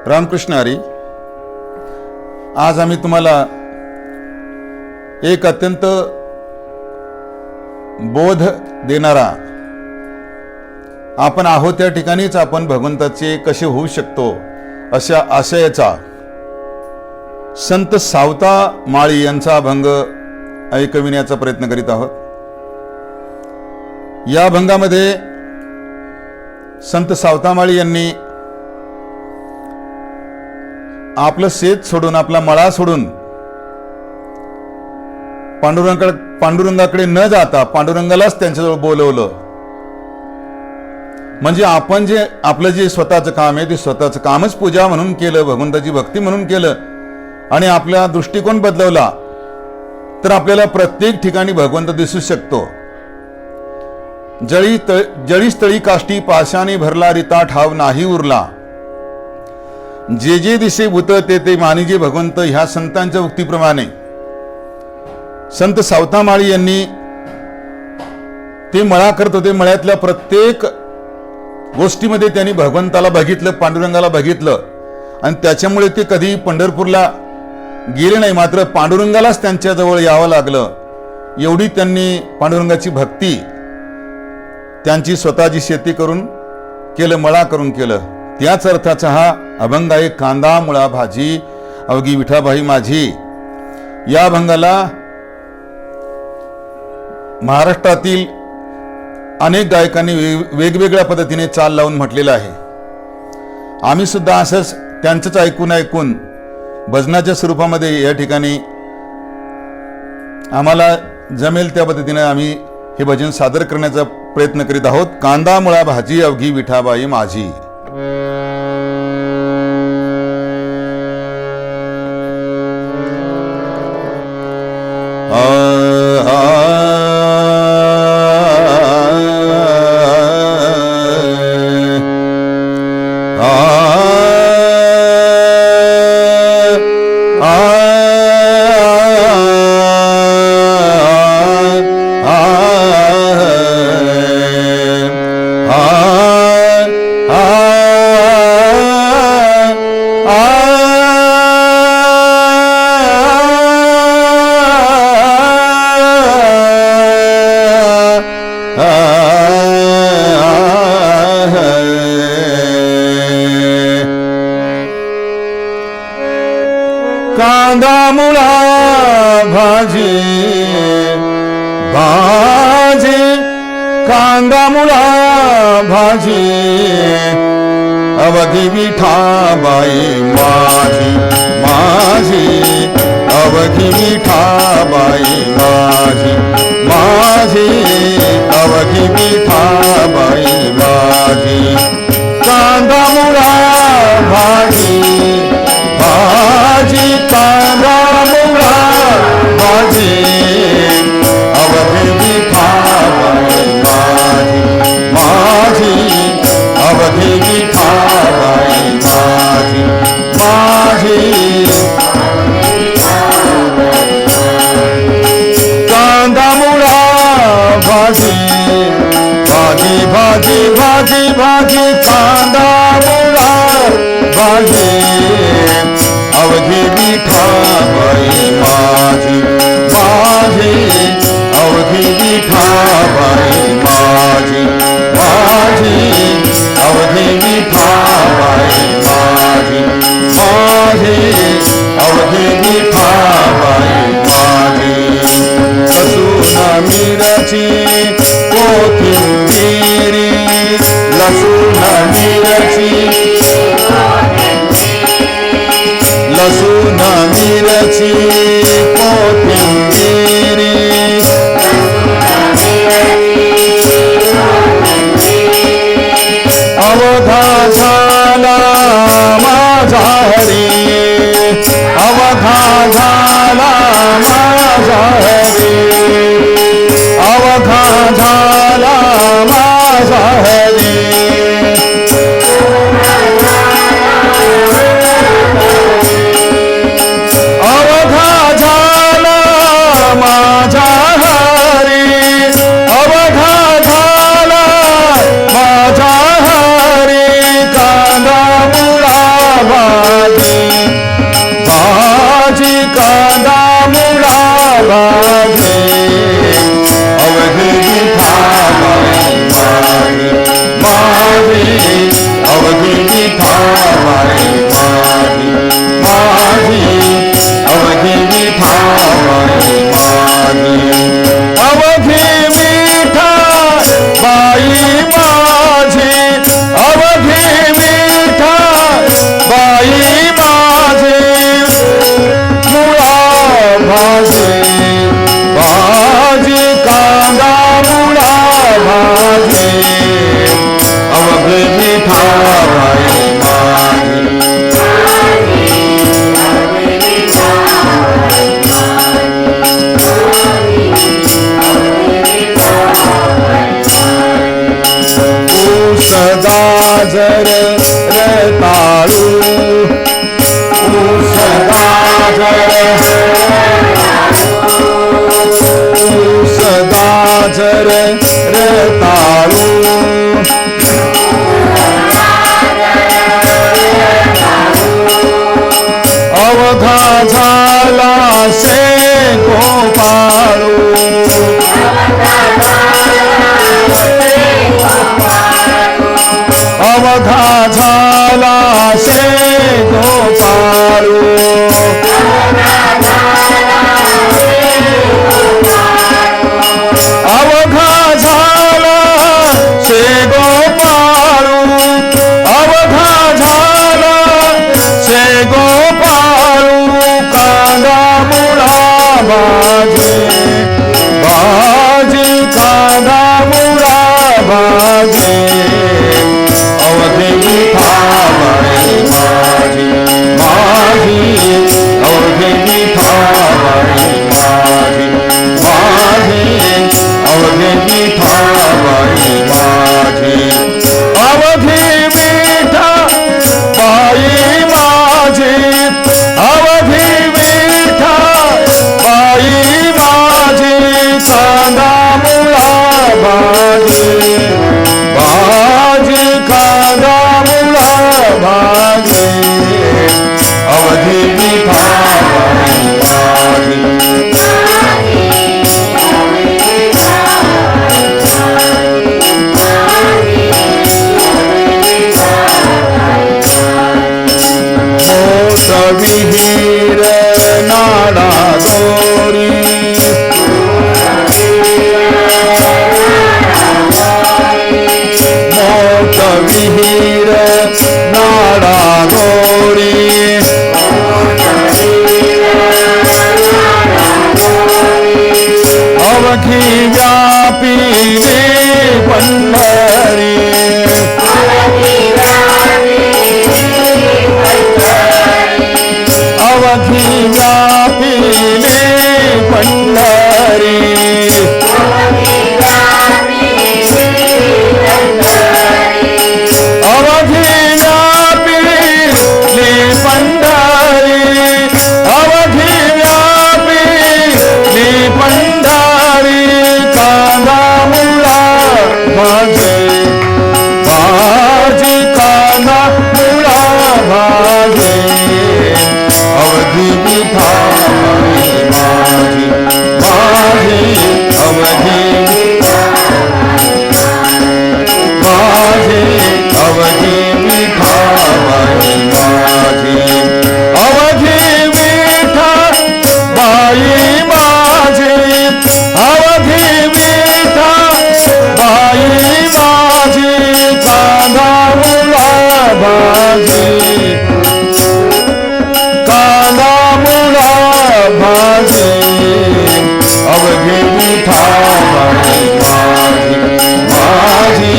रामकृष्ण हरी. आज आम्ही तुम्हाला एक अत्यंत बोध देणारा, आपण आहोत त्या ठिकाणीच आपण भगवंताचे कसे होऊ शकतो अशा आशयाचा संत सावता माळी यांचा अभंग ऐकविण्याचा प्रयत्न करीत आहोत. या अभंगामध्ये संत सावता माळी यांनी आपलं शेत सोडून, आपला मळा सोडून पांडुरंगाकडे न जाता पांडुरंगालाच त्यांच्याजवळ बोलवलं. म्हणजे आपण जे आपलं जे स्वतःचं काम आहे ते स्वतःचं कामच पूजा म्हणून केलं, भगवंताची भक्ती म्हणून केलं आणि आपला दृष्टिकोन बदलवला तर आपल्याला प्रत्येक ठिकाणी भगवंत दिसू शकतो. जळी स्थळी काष्टी पाशाने भरला, रिता ठाव नाही उरला. जे जे दिसे भूत ते ते मानिजे भगवंत, ह्या संतांच्या उक्तीप्रमाणे संत सावता माळी यांनी ते मळा करत होते. मळ्यातल्या प्रत्येक गोष्टीमध्ये त्यांनी भगवंताला बघितलं, पांडुरंगाला बघितलं आणि त्याच्यामुळे ते कधी पंढरपूरला गेले नाही, मात्र पांडुरंगालाच त्यांच्याजवळ यावं लागलं. एवढी त्यांनी पांडुरंगाची भक्ती त्यांची स्वतःची शेती करून केलं, मळा करून केलं. त्याच अर्थाचा हा अभंग आहे. कांदा मुळा भाजी अवघी विठाबाई माझी. या अभंगाला महाराष्ट्रातील अनेक गायकांनी वेगवेगळ्या पद्धतीने चाल लावून म्हटलेलं आहे. आम्ही सुद्धा असंच त्यांचंच ऐकून भजनाच्या स्वरूपामध्ये या ठिकाणी आम्हाला जमेल त्या पद्धतीने आम्ही हे भजन सादर करण्याचा प्रयत्न करीत आहोत. कांदा मुळा भाजी अवघी विठाबाई माझी. कांदा मुळा भाजी भाजी, कांदा मुळा भाजी अवघी विठाबाई माझी माझी, अवघी विठाबाई माझी माझी, अवघी विठाबाई माझी. कांदा मुळा भाजी भाजी, कांदा मुळा भाजी अवघी विठाबाई माझी माझी, अवघी विठाबाई माझी माझी. कांदा मुळा भाजी भाजी भाजी भाजी भाजी, कांदा मुळा भाजी अवघी विठाबाई माझी माझी, अवघी विठाबाई माझी माझी, अवघी विठाबाई माझी माझी, अवघी विठाबाई माझी. लसूण मिरची कोथिंबीर, लसूण मिरची, लसूण मिरची कोथिंबीर, अवघा झाला माझा हरी, अवघा झाला माझा हरी, अवघा झाला माझा हरी. अवघा अवघी व्यापिले पंढरी अवघी व्यापिले पंढरी अवघी व्यापिले पंढरी अवघी व्यापिले पंढरी कांदा मुळा भाजे भाजी कांदा मुळा भाजे अवघी विठाई माझी माझी अवघी माझी अवघी विठाई माझी अवघी विठाई माझी अवघी विठाई माझी कांदा मुळा भाजी कांदा मुळा भाजी अवघी विठाई माझी माझी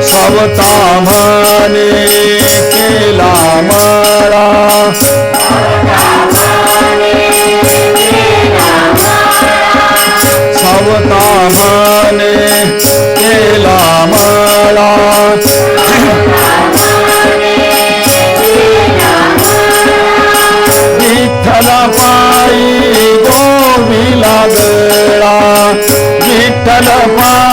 सावता म्हणे केला मळा सावता म्हणे केला मळा विठ्ठल पायी गोविला गळा विठ्ठल पायी